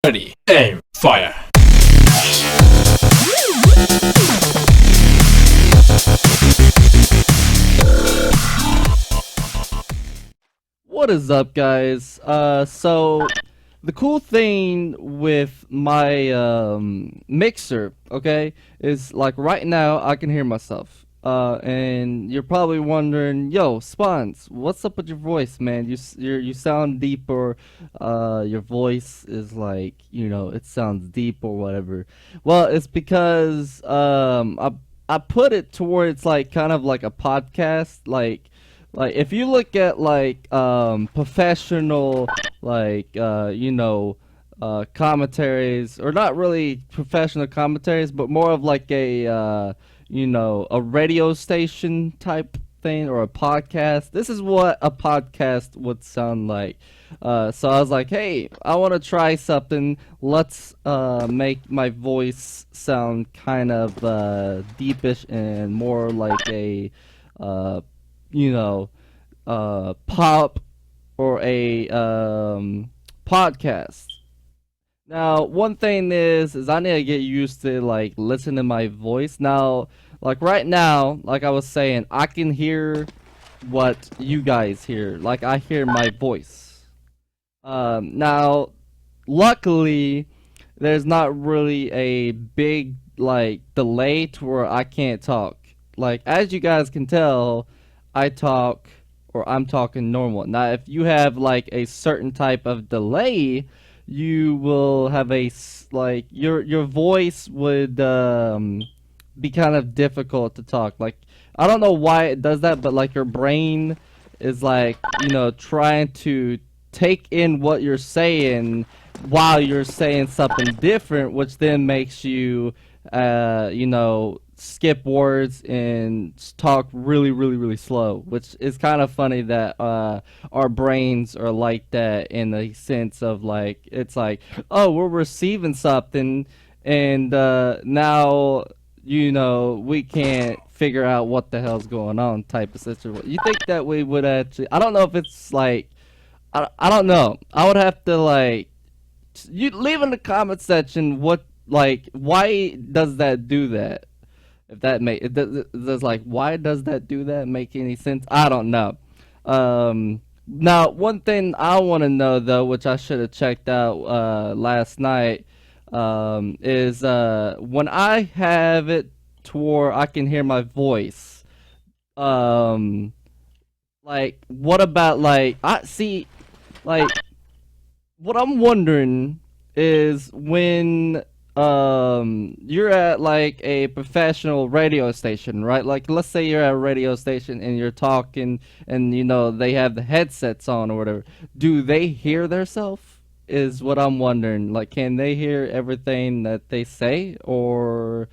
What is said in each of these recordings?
Ready, aim, fire. What is up, guys? So the cool thing with my mixer, okay, is like right now I can hear myself. And you're probably wondering, yo, Spawns, what's up with your voice, man? You sound deep, or your voice is like, it sounds deep or whatever. Well, it's because I put it towards like kind of like a podcast, like if you look at like professional, like commentaries, or not really professional commentaries, but more of like a radio station type thing, or a podcast. This is what a podcast would sound like. So I was like, hey, I want to try something. Let's make my voice sound kind of deepish and more like a uh, pop, or a podcast. Now, one thing is I need to get used to like listening to my voice. Now, like right now, like I was saying, I can hear what you guys hear. Like I hear my voice. Now, luckily, there's not really a big like delay to where I can't talk. Like as you guys can tell, I talk, or I'm talking normal. Now, if you have like a certain type of delay, you will have like your voice would be kind of difficult to talk. Like I don't know why it does that, but like your brain is like trying to take in what you're saying while you're saying something different, which then makes you skip words and talk really, really, really slow, which is kind of funny that our brains are like that, in the sense of like it's like, oh, we're receiving something, and now we can't figure out what the hell's going on type of situation. You think that we would actually? I don't know if it's like I don't know. I would have to like you leave in the comment section what, like, why does that do that? If that make it does like, why does that do that make any sense? I don't know. Now one thing I want to know though, which I should have checked out last night, is when I have it to where I can hear my voice. Um, like what about like I see like what I'm wondering is when you're at like a professional radio station, right? Like let's say you're at a radio station and you're talking, and they have the headsets on or whatever. Do they hear theirself? Is what I'm wondering. Like can they hear everything that they say, or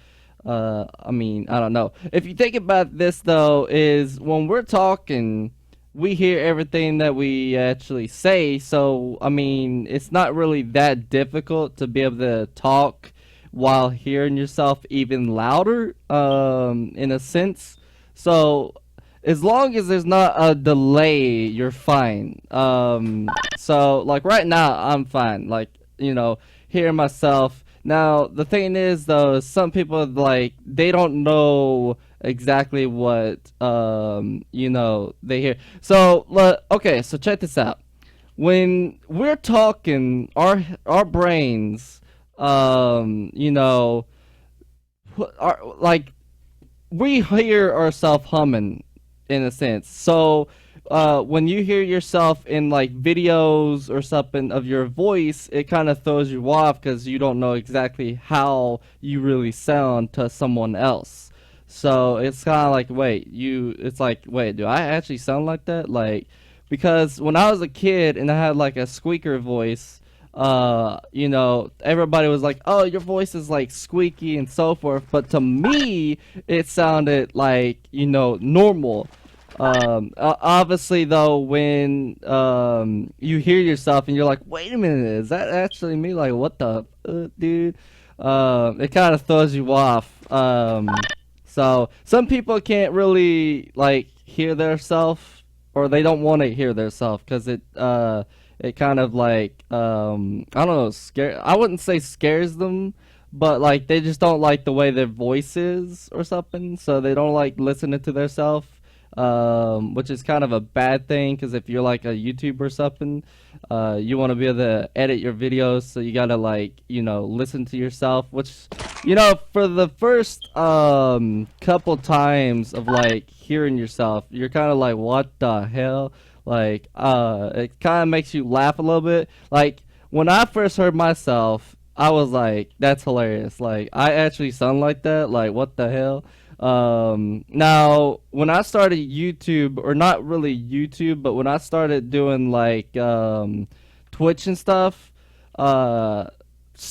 I mean, I don't know. If you think about this though, is when we're talking, we hear everything that we actually say. So, I mean, it's not really that difficult to be able to talk while hearing yourself even louder, in a sense. So, as long as there's not a delay, you're fine. So, like right now, I'm fine. Like, hearing myself. Now, the thing is, though, some people, like, they don't know exactly what they hear. So okay, so check this out. When we're talking, our brains are like, we hear ourselves humming, in a sense. So when you hear yourself in like videos or something of your voice, it kind of throws you off because you don't know exactly how you really sound to someone else. So it's kind of like, it's like, wait, do I actually sound like that? Like, because when I was a kid and I had like a squeaker voice, everybody was like, oh, your voice is like squeaky and so forth. But to me, it sounded like, normal. Obviously, though, when you hear yourself and you're like, wait a minute, is that actually me? Like, what the dude? It kind of throws you off. So some people can't really like hear their self, or they don't want to hear their self because it kind of like I don't know, scare. I wouldn't say scares them, but like they just don't like the way their voice is or something, so they don't like listening to their self. Which is kind of a bad thing because if you're like a YouTuber or something, you want to be able to edit your videos, so you gotta like listen to yourself, which for the first couple times of like hearing yourself, you're kind of like, what the hell? Like, it kind of makes you laugh a little bit. Like when I first heard myself, I was like, that's hilarious. Like I actually sound like that. Like what the hell? Now when I started YouTube, or not really YouTube, but when I started doing like Twitch and stuff, uh,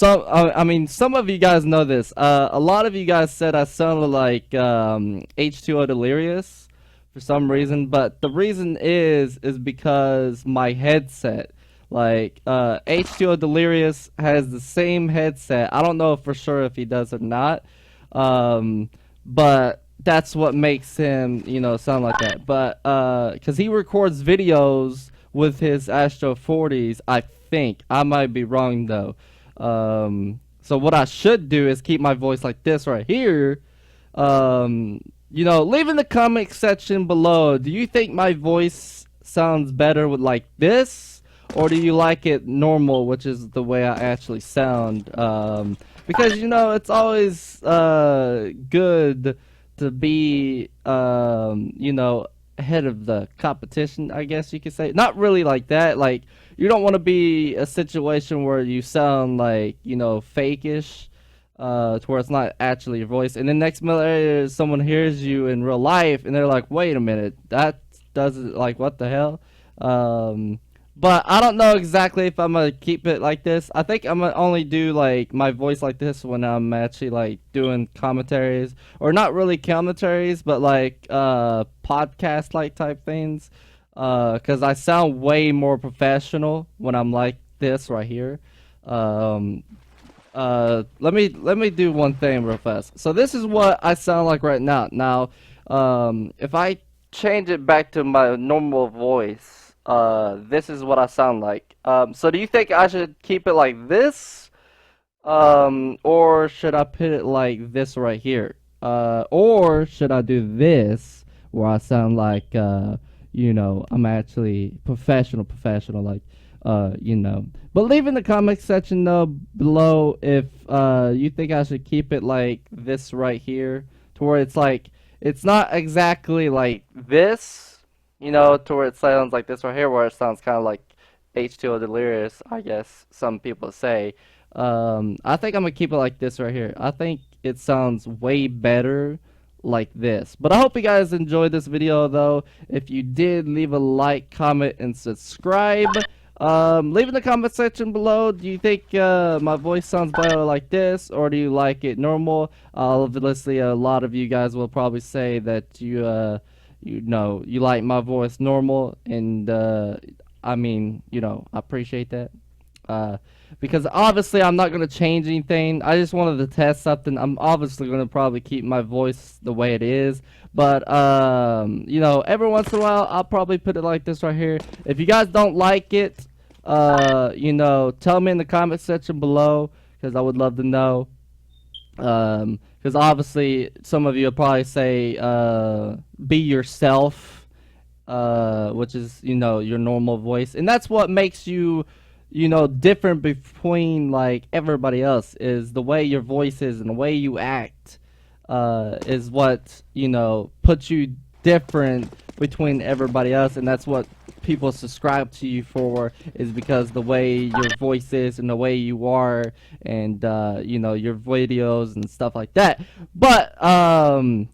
I mean, some of you guys know this. A lot of you guys said I sounded like H2O Delirious for some reason, but the reason is because my headset. Like H2O Delirious has the same headset. I don't know for sure if he does or not. Um, but that's what makes him, sound like that. But cuz he records videos with his Astro 40s, I think. I might be wrong though. So what I should do is keep my voice like this right here. Leave in the comment section below. Do you think my voice sounds better with like this, or do you like it normal, which is the way I actually sound? Because it's always good to be ahead of the competition, I guess you could say. Not really like that. Like you don't want to be a situation where you sound like fakeish, to where it's not actually your voice, and then next minute someone hears you in real life and they're like, wait a minute, that doesn't, like, what the hell? But I don't know exactly if I'm gonna keep it like this. I think I'm gonna only do like my voice like this when I'm actually like doing commentaries, or not really commentaries, but like podcast like type things. Cause I sound way more professional when I'm like this right here. Um, let me do one thing real fast. So this is what I sound like right now. Now, if I change it back to my normal voice, this is what I sound like. So do you think I should keep it like this, or should I put it like this right here? Or should I do this where I sound like, I'm actually professional, like, But leave in the comment section though below if you think I should keep it like this right here, to where it's like it's not exactly like this, to where it sounds like this right here, where it sounds kind of like H2O Delirious, I guess some people say. I think I'm gonna keep it like this right here. I think it sounds way better like this. But I hope you guys enjoyed this video though. If you did, leave a like, comment, and subscribe. Leave in the comment section below. Do you think my voice sounds better like this, or do you like it normal? Obviously, a lot of you guys will probably say that you like my voice normal, and I mean, I appreciate that. Because obviously I'm not gonna change anything. I just wanted to test something. I'm obviously gonna probably keep my voice the way it is, but every once in a while I'll probably put it like this right here. If you guys don't like it, tell me in the comment section below, because I would love to know. Because obviously some of you will probably say, be yourself, which is your normal voice, and that's what makes you different between like everybody else, is the way your voice is and the way you act, is what puts you different between everybody else, and that's what people subscribe to you for, is because the way your voice is and the way you are, and your videos and stuff like that. But